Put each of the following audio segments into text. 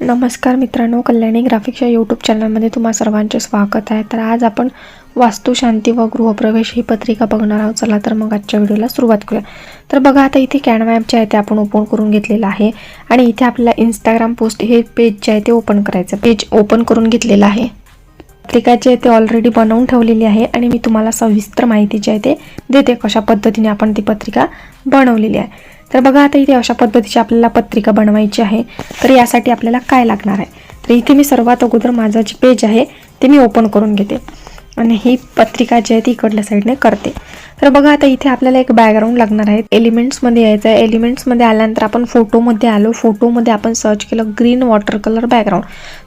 नमस्कार मित्रांनो, कल्याणी ग्राफिक्सच्या यूट्यूब चॅनलमध्ये तुम्हा सर्वांचे स्वागत आहे। तर आज आपण वास्तुशांती व गृहप्रवेश ही पत्रिका बघणार आहोत। चला तर मग आजच्या व्हिडिओला सुरुवात करूया। तर बघा, आता इथे कॅनवा ॲप जे आहे ते आपण ओपन करून घेतलेलं आहे आणि इथे आपल्याला इंस्टाग्राम पोस्ट हे पेज जे आहे ते ओपन करायचं। पेज ओपन करून घेतलेलं आहे। पत्रिका जी आहे ते ऑलरेडी बनवून ठेवलेली आहे आणि मी तुम्हाला सविस्तर माहिती जी आहे ते देते, कशा पद्धतीने आपण ती पत्रिका बनवलेली आहे। तर बघा, आता इथे अशा पद्धतीची आपल्याला पत्रिका बनवायची आहे। तर यासाठी आपल्याला काय लागणार आहे, तर इथे मी सर्वात अगोदर माझं जे पेज आहे ते मी ओपन करून घेते आणि ही पत्रिका जी आहे ती इकडल्या साईडने करते। तर बघा, आता इथे आपल्याला एक बॅकग्राऊंड लागणार आहे। एलिमेंट्समध्ये यायचं आहे। एलिमेंट्समध्ये आल्यानंतर आपण फोटोमध्ये आलो। फोटोमध्ये आपण सर्च केलं ग्रीन वॉटर कलर बॅकग्राऊंड।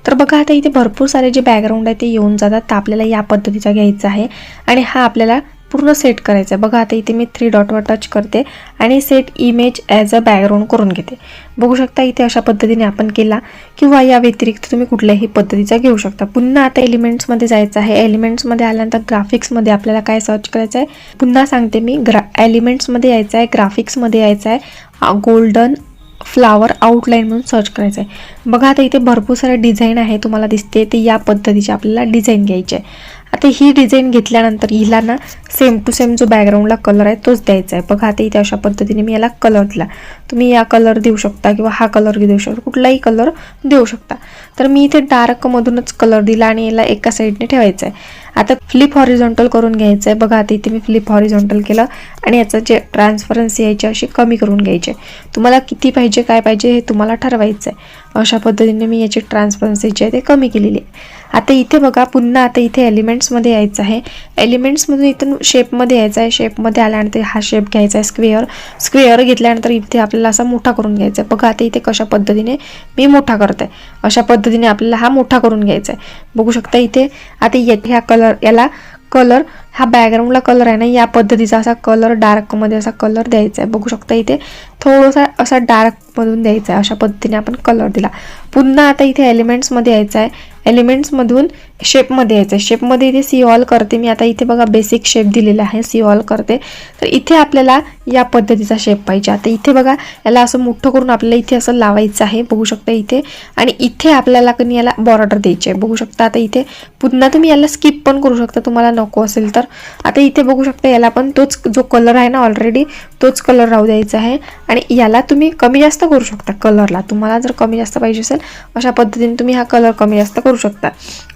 तर बघा, आता इथे भरपूर सारे जे बॅकग्राऊंड आहे ते येऊन जातात। तर आपल्याला या पद्धतीचा घ्यायचा आहे आणि हा आपल्याला पूर्ण सेट करायचा आहे। बघा, आता इथे मी 3 डॉटवर टच करते आणि set image as a background करून घेते। बघू शकता इथे अशा पद्धतीने आपण केला, किंवा या व्यतिरिक्त तुम्ही कुठल्याही पद्धतीचा घेऊ शकता। पुन्हा आता एलिमेंट्समध्ये जायचं आहे। एलिमेंट्समध्ये आल्यानंतर ग्राफिक्समध्ये आपल्याला काय सर्च करायचं आहे, पुन्हा सांगते मी, एलिमेंट्समध्ये यायचं आहे, ग्राफिक्समध्ये यायचं आहे, गोल्डन फ्लावर आउटलाईन म्हणून सर्च करायचं आहे। बघा, आता इथे भरपूर सारे डिझाईन आहे तुम्हाला दिसते, ते या पद्धतीचे आपल्याला डिझाईन घ्यायचे आहे। आता ही डिझाईन घेतल्यानंतर हिला ना सेम टू सेम जो बॅकग्राऊंडला कलर आहे तोच द्यायचा आहे। बघा, आता इथे अशा पद्धतीने मी याला कलर दिला। तुम्ही या कलर देऊ शकता किंवा हा कलर देऊ शकता, कुठलाही कलर देऊ शकता। तर मी इथे डार्कमधूनच कलर दिला आणि याला एका साईडने ठेवायचं आहे। आता फ्लिप हॉरिझॉन्टल करून घ्यायचं आहे। बघा, आता इथे मी फ्लिप हॉरिझॉन्टल केलं आणि याचं जे ट्रान्सपरन्सी यायची अशी कमी करून घ्यायची आहे। तुम्हाला किती पाहिजे काय पाहिजे हे तुम्हाला ठरवायचं आहे। अशा पद्धतीने मी याची ट्रान्सपरन्सी जी आहे ते कमी केलेली आहे। आता इथे बघा, पुन्हा आता इथे एलिमेंट्समध्ये यायचं आहे। एलिमेंट्समधून इथून शेपमध्ये यायचं आहे। शेपमध्ये आल्यानंतर हा शेप घ्यायचा आहे स्क्वेअर। स्क्वेअर घेतल्यानंतर इथे आपल्याला असा मोठा करून घ्यायचा आहे। बघा, आता इथे कशा पद्धतीने मी मोठा करते, अशा पद्धतीने आपल्याला हा मोठा करून घ्यायचा आहे। बघू शकता इथे आता ह्या याला कलर, हा बॅकग्राऊंडला कलर आहे ना, या पद्धतीचा असा कलर डार्कमध्ये असा कलर द्यायचा आहे। बघू शकता इथे थोडासा असा डार्कमधून द्यायचा आहे। अशा पद्धतीने आपण कलर दिला। पुन्हा आता इथे एलिमेंट्समध्ये यायचं आहे। एलिमेंट्समधून शेपमध्ये यायचं आहे। शेपमध्ये इथे सी ऑल करते मी। आता इथे बघा बेसिक शेप दिलेला आहे, सी ऑल करते। तर इथे आपल्याला या पद्धतीचा शेप पाहिजे। आता इथे बघा, याला असं मोठं करून आपल्याला इथे असं लावायचं आहे। बघू शकता इथे, आणि इथे आपल्याला कधी याला बॉर्डर द्यायची आहे। बघू शकता आता इथे पुन्हा तुम्ही याला स्किप पण करू शकता तुम्हाला नको असेल तर। आता इथे बघू शकता याला पण तोच जो कलर आहे ना ऑलरेडी तोच कलर राहू द्यायचा आहे आणि याला तुम्ही कमी जास्त करू शकता। कलरला तुम्हाला जर कमी जास्त पाहिजे असेल अशा पद्धतीने तुम्ही हा कलर कमी जास्त करू शकता।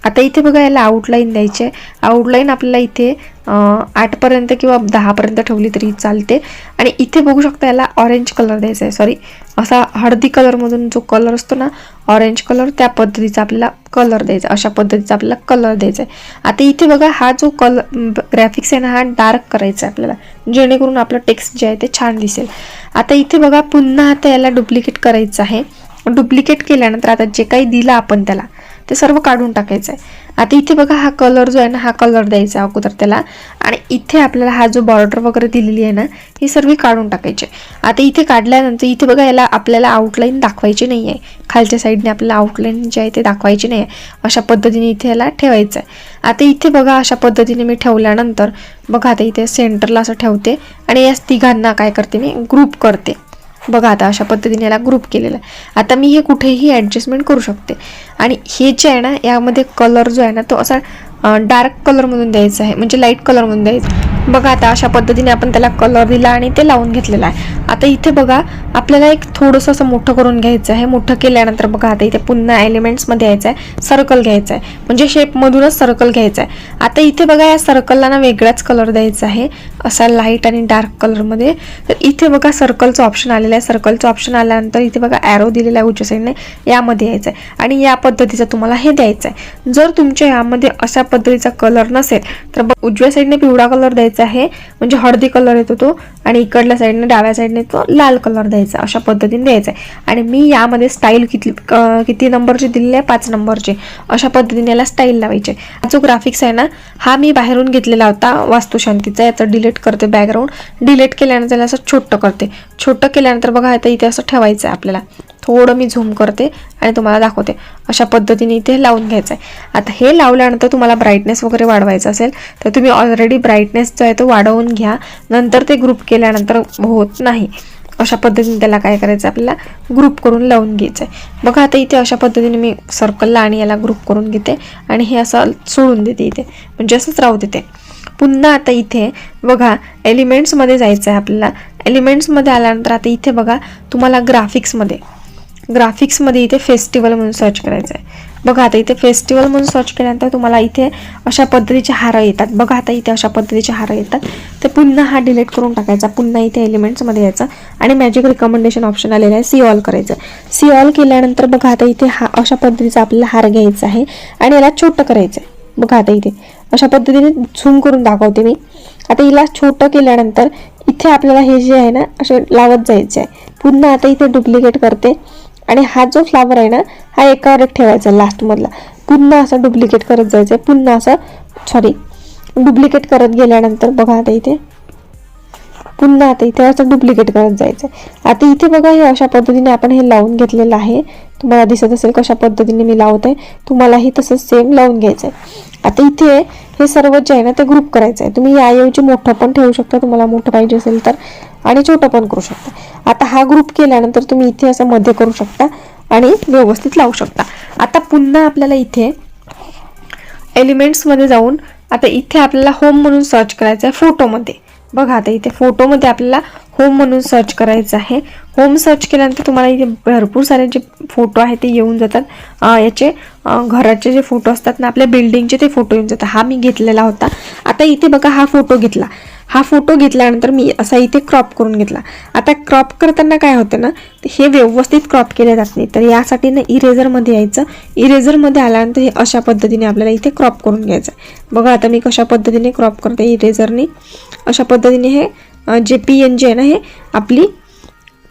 आता इथे बघा, याला आउटलाईन द्यायची आहे। आउटलाईन आपल्याला इथे 8 पर्यंत किंवा 10 पर्यंत ठेवली तरी चालते। आणि इथे बघू शकता याला ऑरेंज कलर द्यायचा आहे, सॉरी असा हळदी कलरमधून जो कलर असतो ना ऑरेंज कलर, त्या पद्धतीचा आपल्याला कलर द्यायचा, अशा पद्धतीचा आपल्याला कलर द्यायचा आहे। आता इथे बघा, हा जो कलर ग्राफिक्स आहे ना हा डार्क करायचा आहे आपल्याला, जेणेकरून आपलं टेक्स्ट जे आहे ते छान दिसेल। आता इथे बघा, पुन्हा आता याला डुप्लिकेट करायचं आहे। डुप्लिकेट केल्यानंतर आता जे काही दिलं आपण त्याला ते सर्व काढून टाकायचं आहे। आता इथे बघा, हा कलर जो आहे ना हा कलर द्यायचा आहे अगोदर त्याला, आणि इथे आपल्याला हा जो बॉर्डर वगैरे दिलेली आहे ना ही सर्व काढून टाकायची। आता इथे काढल्यानंतर इथे बघा, याला आपल्याला आउटलाईन दाखवायची नाही आहे। खालच्या साईडने आपल्याला आउटलाईन जे आहे ते दाखवायची नाही आहे। अशा पद्धतीने इथे याला ठेवायचं आहे। आता इथे बघा, अशा पद्धतीने मी ठेवल्यानंतर बघा, आता इथे सेंटरला असं ठेवते आणि या तिघांना काय करते मी ग्रुप करते। बघा, आता अशा पद्धतीने याला ग्रुप केलेलं आहे। आता मी हे कुठेही ॲडजस्टमेंट करू शकते आणि हे जे आहे ना यामध्ये कलर जो आहे ना तो असा डार्क कलरमधून द्यायचा आहे, म्हणजे लाईट कलरमधून द्यायचं। बघा, आता अशा पद्धतीने आपण त्याला कलर दिला आणि ते लावून घेतलेलं आहे। आता इथे बघा, आपल्याला एक थोडंसं असं मोठं करून घ्यायचं आहे। मोठं केल्यानंतर बघा, आता इथे पुन्हा एलिमेंट्समध्ये यायचं आहे, सर्कल घ्यायचं आहे, म्हणजे शेपमधूनच सर्कल घ्यायचं आहे। आता इथे बघा, या सर्कलला ना वेगळाच कलर द्यायचा आहे, असा लाईट आणि डार्क कलरमध्ये। तर इथे बघा सर्कलचं ऑप्शन आलेलं आहे। सर्कलचं ऑप्शन आल्यानंतर इथे बघा ॲरो दिलेला आहे उजव्या साईडने, यामध्ये यायचं आहे आणि या पद्धतीचं तुम्हाला हे द्यायचं आहे। जर तुमच्या यामध्ये अशा पद्धतीचा कलर नसेल तर उजव्या साईडने पिवळा कलर द्यायचा आहे, म्हणजे हळदी कलर येतो तो, आणि इकडल्या साईडने डाव्या साईडने तो लाल कलर द्यायचा, अशा पद्धतीने द्यायचा आहे। आणि मी यामध्ये स्टाईल किती नंबरची दिलेली आहे, 5 नंबरची, अशा पद्धतीने याला स्टाईल लावायची। जो ग्राफिक्स आहे ना हा मी बाहेरून घेतलेला होता वास्तुशांतीचा, याचं डिलीट करते बॅकग्राऊंड। डिलीट केल्यानंतर याला असं छोटं करते। छोटं केल्यानंतर बघा, आता इथे असं ठेवायचं आहे आपल्याला। थोडं मी झूम करते आणि तुम्हाला दाखवते, अशा पद्धतीने इथे लावून घ्यायचं आहे। आता हे लावल्यानंतर तुम्हाला ब्राईटनेस वगैरे वाढवायचा असेल तर तुम्ही ऑलरेडी ब्राईटनेस जो आहे तो वाढवून घ्या, नंतर ते ग्रुप केल्यानंतर होत नाही। अशा पद्धतीने त्याला काय करायचं आपल्याला ग्रुप करून लावून घ्यायचं आहे. बघा आता इथे अशा पद्धतीने मी सर्कलला आणि याला ग्रुप करून घेते आणि हे असं सोडून देते इथे, म्हणजे असंच राहू देते. पुन्हा आता इथे बघा एलिमेंट्समध्ये जायचं आहे आपल्याला. एलिमेंट्समध्ये आल्यानंतर आता इथे बघा तुम्हाला ग्राफिक्समध्ये इथे फेस्टिवल म्हणून सर्च करायचं आहे. बघा आता इथे फेस्टिवल म्हणून सर्च केल्यानंतर तुम्हाला इथे अशा पद्धतीचे हार येतात. बघा आता इथे अशा पद्धतीचे हार येतात. तर पुन्हा हा डिलीट करून टाकायचा. पुन्हा इथे एलिमेंट्समध्ये यायचं आणि मॅजिक रिकमेंडेशन ऑप्शन आलेलं आहे, सी ऑल करायचं. सी ऑल केल्यानंतर बघा आता इथे हा अशा पद्धतीचा आपल्याला हार घ्यायचा आहे आणि याला छोटं करायचं आहे. बघा आता इथे अशा पद्धतीने झूम करून दाखवते मी. आता हिला छोटं केल्यानंतर इथे आपल्याला हे जे आहे ना असे लावत जायचे आहे. पुन्हा आता इथे डुप्लिकेट करते आणि हा जो फ्लावर आहे ना हा एकावर एक ठेवायचा लास्टमधला. पुन्हा असं डुप्लिकेट करत जायचं. पुन्हा असं डुप्लिकेट करत गेल्यानंतर बघा आता इथे पुन्हा आता इथे असं डुप्लिकेट करत जायचं. आता इथे बघा हे अशा पद्धतीने आपण हे लावून घेतलेलं आहे. तुम्हाला दिसत असेल कशा पद्धतीने मी लावत आहे. तुम्हालाही तसंच सेम लावून घ्यायचं आहे. आता इथे हे सर्व जे आहे ना ते ग्रुप करायचं आहे. तुम्ही याऐवजी मोठं पण ठेवू शकता तुम्हाला मोठं पाहिजे असेल तर, आणि छोटं पण करू शकता. आता हा ग्रुप केल्यानंतर तुम्ही इथे असं मध्ये करू शकता आणि व्यवस्थित लावू शकता. आता पुन्हा आपल्याला इथे एलिमेंट्समध्ये जाऊन आता इथे आपल्याला होम म्हणून सर्च करायचं आहे फोटोमध्ये. बघा आता इथे फोटोमध्ये आपल्याला होम म्हणून सर्च करायचं आहे. होम सर्च केल्यानंतर तुम्हाला इथे भरपूर सारे जे फोटो आहेत ते येऊन जातात. याचे घराचे जे फोटो असतात ना आपल्या बिल्डिंगचे ते फोटो येऊन जातात. हा मी घेतलेला होता. आता इथे बघा हा फोटो घेतला. हा फोटो घेतल्यानंतर मी असा इथे क्रॉप करून घेतला. आता क्रॉप करताना काय होतं ना हे व्यवस्थित क्रॉप केले जात नाही, तर यासाठी ना इरेझरमध्ये यायचं. इरेझरमध्ये आल्यानंतर हे अशा पद्धतीने आपल्याला इथे क्रॉप करून घ्यायचं. बघा आता मी कशा पद्धतीने क्रॉप करते इरेझरने. अशा पद्धतीने हे जे PNG आहे ना हे आपली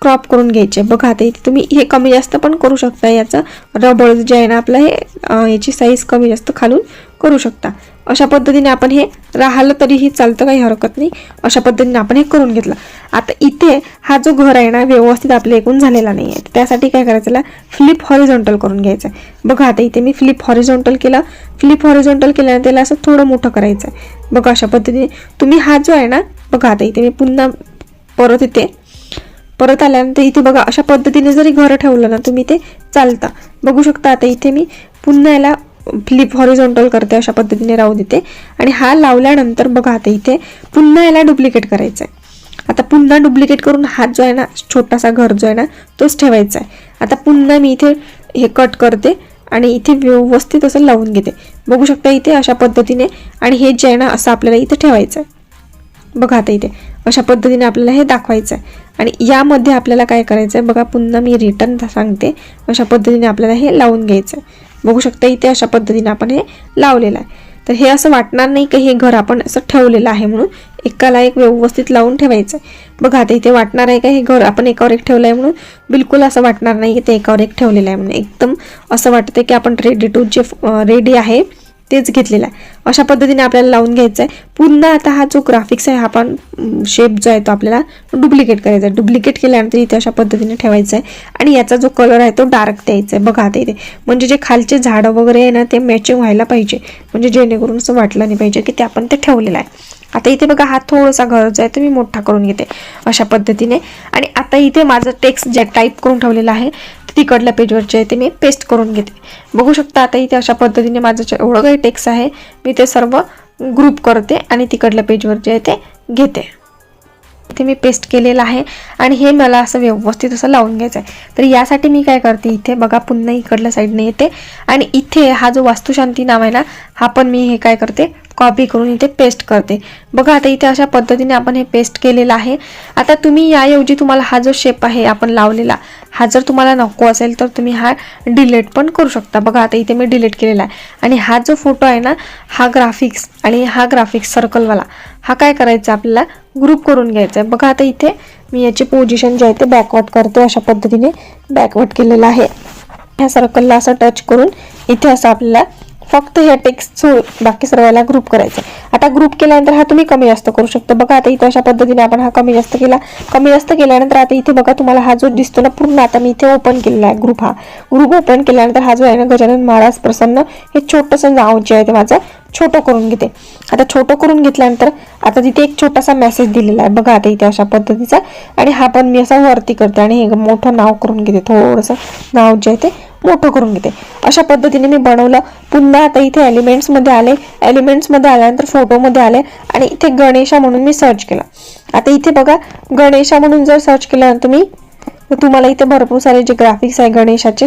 क्रॉप करून घ्यायचे. बघा आता इथे तुम्ही हे कमी जास्त पण करू शकता. याचं रबर जे आहे ना आपलं हे याची साईज कमी जास्त खालून करू शकता. अशा पद्धतीने आपण हे राहिलं तरीही चालतं, काही हरकत नाही. अशा पद्धतीने आपण हे करून घेतलं. आता इथे हा जो घर आहे ना व्यवस्थित आपल्या एकूण झालेला नाही आहे. त्यासाठी काय करायचं फ्लिप हॉरिझॉन्टल करून घ्यायचं आहे. बघा आता इथे मी फ्लिप हॉरिझॉन्टल केलं. फ्लिप हॉरिझॉन्टल केल्यानंतर त्याला असं थोडं मोठं करायचं आहे. बघा अशा पद्धतीने तुम्ही हा जो आहे ना बघा आता इथे मी पुन्हा परत आल्यानंतर इथे बघा अशा पद्धतीने जरी घर ठेवलं ना तुम्ही ते चालतं. बघू शकता आता इथे मी पुन्हा याला फ्लिप हॉरिझॉन्टल करते, अशा पद्धतीने राहू देते. आणि हा लावल्यानंतर बघा आता इथे पुन्हा याला डुप्लिकेट करायचं आहे. आता पुन्हा डुप्लिकेट करून हा जो आहे ना छोटासा घर जो आहे ना तोच ठेवायचा आहे. आता पुन्हा मी इथे हे कट करते आणि इथे व्यवस्थित असं लावून घेते. बघू शकता इथे अशा पद्धतीने. आणि हे जे आहे ना असं आपल्याला इथे ठेवायचं आहे. बघा आता इथे अशा पद्धतीने आपल्याला हे दाखवायचं आहे. आणि यामध्ये आपल्याला काय करायचं आहे बघा पुन्हा मी रिटर्न सांगते. अशा पद्धतीने आपल्याला हे लावून घ्यायचं आहे. बघू शकता इथे अशा पद्धतीने आपण हे लावलेलं आहे. तर हे असं वाटणार नाही की हे घर आपण असं ठेवलेलं आहे म्हणून. एकाला एक व्यवस्थित लावून ठेवायचं आहे. बघा आता इथे वाटणार आहे का हे घर आपण एकावर एक ठेवलं आहे म्हणून. बिलकुल असं वाटणार नाही की ते एकावर एक ठेवलेलं आहे म्हणून. एकदम असं वाटतं की आपण रेडी आहे तेच घेतलेलं आहे. अशा पद्धतीने आपल्याला लावून घ्यायचं आहे. पुन्हा आता हा जो ग्राफिक्स आहे आपण शेप जो आहे तो आपल्याला डुप्लिकेट करायचा आहे. डुप्लिकेट केल्यानंतर इथे अशा पद्धतीने ठेवायचं आहे. आणि याचा जो कलर आहे तो डार्क द्यायचा आहे. बघा आता इथे म्हणजे जे खालचे झाडं वगैरे आहे ना ते मॅचिंग व्हायला पाहिजे, म्हणजे जेणेकरून असं वाटलं नाही पाहिजे की ते आपण ते ठेवलेलं आहे. आता इथे बघा हा थोडासा घर जो आहे तो मी मोठा करून घेते अशा पद्धतीने. आणि आता इथे माझं टेक्स्ट जे टाईप करून ठेवलेलं आहे तिकडल्या पेजवरचे आहे ते मी पेस्ट करून घेते. बघू शकता आता इथे अशा पद्धतीने माझं एवढं काही टेक्स्ट आहे मी ते सर्व ग्रुप करते आणि तिकडल्या पेजवर जे आहे ते घेते. इथे मी पेस्ट केलेलं आहे आणि हे मला असं व्यवस्थित असं लावून घ्यायचं आहे. तर यासाठी मी काय करते इथे बघा पुन्हा इकडल्या साईडने येते आणि इथे हा जो वास्तुशांती नाव आहे ना हा पण मी हे काय करते कॉपी करून इथे पेस्ट करते. बघा आता इथे अशा पद्धतीने आपण हे पेस्ट केलेलं आहे. आता तुम्ही याऐवजी तुम्हाला हा जो शेप आहे आपण लावलेला हा जर तुम्हाला नको असेल तर तुम्ही हा डिलीट पण करू शकता. बघा आता इथे मी डिलीट केलेला आहे. आणि हा जो फोटो आहे ना हा ग्राफिक्स आणि हा ग्राफिक्स सर्कलवाला हा काय करायचा आपल्याला ग्रुप करून घ्यायचा आहे. बघा आता इथे मी याची पोझिशन जे आहे ते बॅकवर्ड करते. अशा पद्धतीने बॅकवर्ड केलेलं आहे. ह्या सर्कलला असं टच करून इथे असं आपल्याला फक्त ह्या टेक्स्ट बाकी सर्वाला ग्रुप करायचं. आता ग्रुप केल्यानंतर हा तुम्ही कमी जास्त करू शकता. बघा आता इथे अशा पद्धतीने आपण हा कमी जास्त केला. कमी जास्त केल्यानंतर आता इथे बघा तुम्हाला हा जो दिसतो ना पूर्ण, आता मी इथे ओपन केलेला आहे ग्रुप. हा ग्रुप ओपन केल्यानंतर हा जो आहे ना गजानन महाराज प्रसन्न, हे छोटंसं नाव जे आहे ते माझं छोटं करून घेते. आता छोटं करून घेतल्यानंतर आता तिथे एक छोटासा मेसेज दिलेला आहे बघा आता इथे अशा पद्धतीचा, आणि हा पण मी असा वरती करते आणि हे मोठं नाव करून घेते. थोडंसं नाव जे आहे ते मोठं करून घेते. अशा पद्धतीने मी बनवलं. पुन्हा आता इथे एलिमेंट्समध्ये आले. एलिमेंट्समध्ये आल्यानंतर फोटोमध्ये आले आणि इथे गणेशा म्हणून मी सर्च केला. आता इथे बघा गणेशा म्हणून जर सर्च केलं तुम्ही तर तुम्हाला इथे भरपूर सारे जे ग्राफिक्स आहे गणेशाचे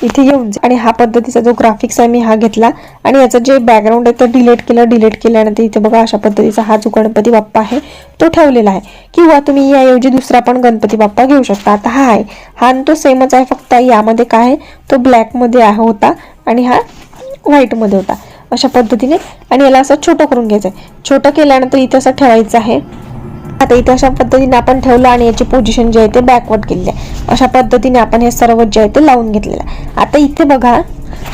इथे येऊन आणि हा पद्धतीचा जो ग्राफिक्स आहे मी हा घेतला आणि याचं जे बॅकग्राऊंड आहे ते डिलीट केलं. डिलीट केल्यानंतर इथे बघा अशा पद्धतीचा हा जो गणपती बाप्पा आहे तो ठेवलेला आहे, किंवा तुम्ही याऐवजी दुसरा पण गणपती बाप्पा घेऊ शकता. आता हा आहे, हा तो सेमच आहे, फक्त यामध्ये काय आहे तो ब्लॅक मध्ये होता आणि हा व्हाईट मध्ये होता अशा पद्धतीने. आणि याला असं छोटं करून घ्यायचं आहे. छोटं केल्यानंतर इथे असं ठेवायचं आहे. आता इथे अशा पद्धतीने आपण ठेवलं आणि याची पोझिशन जे आहे ते बॅकवर्ड केलेली आहे. अशा पद्धतीने आपण हे सर्व जे आहे ते लावून घेतलेलं आहे. आता इथे बघा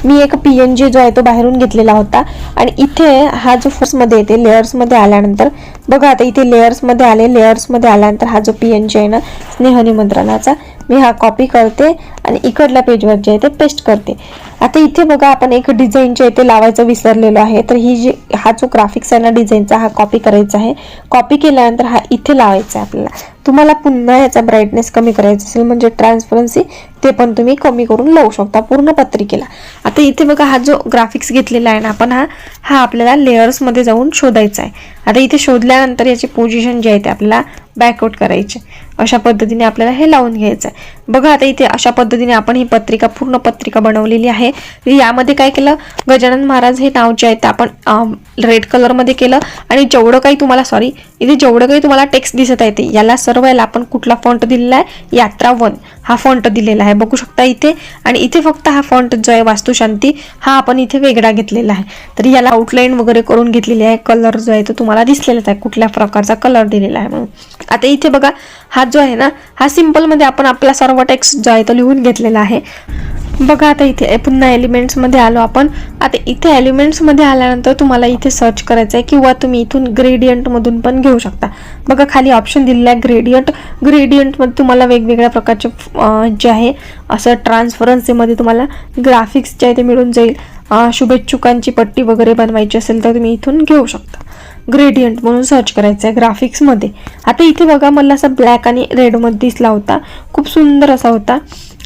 मी एक PNG जो आहे तो बाहेरून घेतलेला होता आणि इथे हा जो फर्स्ट मध्ये येते लेयर्स मध्ये आल्यानंतर बघा आता इथे लेयर्स मध्ये आले. लेयर्स मध्ये आल्यानंतर हा जो PNG आहे ना स्नेह निमंत्रणाचा, मी हा कॉपी करते आणि इकडल्या पेजवर जे आहे ते पेस्ट करते. आता इथे बघा आपण एक डिझाईन जे आहे ते लावायचं विसरलेलो आहे, तर ही जी हा जो ग्राफिक्स आहे ना डिझाईनचा हा कॉपी करायचा आहे. कॉपी केल्यानंतर हा इथे लावायचा आहे आपल्याला. तुम्हाला पुन्हा याचा ब्राईटनेस कमी करायचा असेल म्हणजे ट्रान्सपरन्सी, ते पण तुम्ही कमी करून लावू शकता पूर्ण पत्रिकेला. आता इथे बघा हा जो ग्राफिक्स घेतलेला आहे ना आपण हा आपल्याला लेयर्स मध्ये जाऊन शोधायचा आहे. आता इथे शोधल्यानंतर याची पोझिशन जी आहे ते आपल्याला बॅकआउट करायचे. अशा पद्धतीने आपल्याला हे लावून घ्यायचं आहे. बघा आता इथे अशा पद्धतीने आपण ही पत्रिका पूर्ण पत्रिका बनवलेली आहे. यामध्ये काय केलं, गजानन महाराज हे नाव जे आहे ते आपण रेड कलर मध्ये केलं आणि जेवढं काही तुम्हाला इथे जेवढं काही तुम्हाला टेक्स्ट दिसत आहे ते याला सर्व याला आपण कुठला फॉन्ट दिलेला आहे, यात्रा 1 हा फॉन्ट दिलेला आहे बघू शकता इथे. आणि इथे फक्त हा फॉन्ट जो आहे वास्तुशांती हा आपण इथे वेगळा घेतलेला आहे. तर याला आउटलाईन वगैरे करून घेतलेली आहे. कलर जो आहे तो तुम्हाला दिसलेलाच आहे कुठल्या प्रकारचा कलर दिलेला आहे म्हणून. आता इथे बघा हा जो आहे ना हा सिंपल मध्ये आपण आपला सर्व टेक्स्ट जो आहे तो लिहून घेतलेला आहे. बघा आता इथे पुन्हा एलिमेंट्स मध्ये आलो आपण. आता इथे एलिमेंट्स मध्ये आल्यानंतर तुम्हाला इथे सर्च करायचं आहे किंवा तुम्ही इथून ग्रेडियंट मधून पण घेऊ शकता. बघा खाली ऑप्शन दिलेला आहे ग्रेडियंट. ग्रेडियंट मध्ये तुम्हाला वेगवेगळ्या प्रकारचे जे आहे असं ट्रान्सफरन्सी मध्ये तुम्हाला ग्राफिक्स जे आहे ते मिळून जाईल. शुभेच्छुकांची पट्टी वगैरे बनवायची असेल तर तुम्ही इथून घेऊ शकता. ग्रेडियंट म्हणून सर्च करायचं आहे ग्राफिक्स मध्ये. आता इथे बघा मला असा ब्लॅक आणि रेड मध्ये दिसला होता, खूप सुंदर असा होता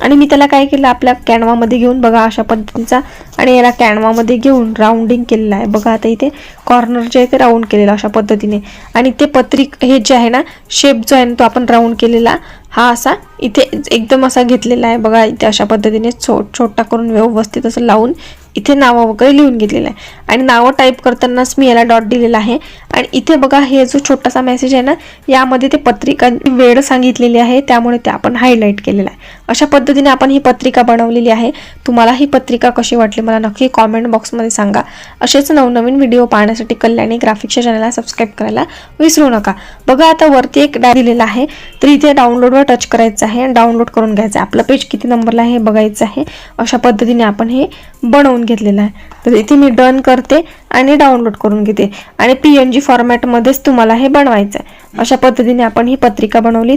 आणि मी त्याला काय केलं आपल्या कॅनवा मध्ये घेऊन बघा अशा पद्धतीचा आणि याला कॅनवा मध्ये घेऊन राऊंडिंग केलेलं आहे. बघा आता इथे कॉर्नर जे आहे ते राऊंड केलेलं अशा पद्धतीने आणि ते पत्रिक हे जे आहे ना शेप जो आहे ना तो आपण राऊंड केलेला हा असा इथे एकदम असा घेतलेला आहे. बघा इथे अशा पद्धतीने छोटा करून व्यवस्थित असं लावून इथे नावं वगैरे लिहून घेतलेलं आहे आणि नावं टाईप करतानाच मी याला डॉट दिलेला आहे. आणि इथे बघा हे जो छोटासा मेसेज आहे ना यामध्ये ते पत्रिकांची वेळ सांगितलेली आहे, त्यामुळे ते आपण हायलाईट केलेला आहे. अशा पद्धतीने आपण ही पत्रिका बनवलेली आहे. तुम्हाला ही पत्रिका कशी वाटली मला नक्की कॉमेंट बॉक्समध्ये सांगा. असेच नवनवीन व्हिडिओ पाहण्यासाठी कल्याणी ग्राफिक्सच्या चॅनलला सबस्क्राईब करायला विसरू नका. बघा आता वरती एक दिलेला आहे, तर इथे डाउनलोडवर टच करायचं आहे आणि डाउनलोड करून घ्यायचं आहे. आपलं पेज किती नंबरला आहे हे बघायचं आहे. अशा पद्धतीने आपण हे बनवून घेतलेलं आहे. तर इथे मी डन करते आणि डाउनलोड करून घेते आणि PNG फॉर्मॅटमध्येच तुम्हाला हे बनवायचं आहे. अशा पद्धतीने आपण ही पत्रिका बनवली.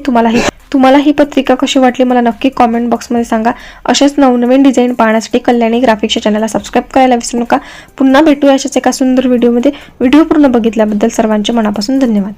तुम्हाला ही पत्रिका कशी वाटली मला नक्की कॉमेंट बॉक्समध्ये सांगा. असेच नवनवीन डिझाईन पाहण्यासाठी कल्याणी ग्राफिक्सच्या चॅनलला सबस्क्राईब करायला विसरू नका. पुन्हा भेटूया अशाच एका सुंदर व्हिडिओमध्ये. व्हिडिओ पूर्ण बघितल्याबद्दल सर्वांचे मनापासून धन्यवाद.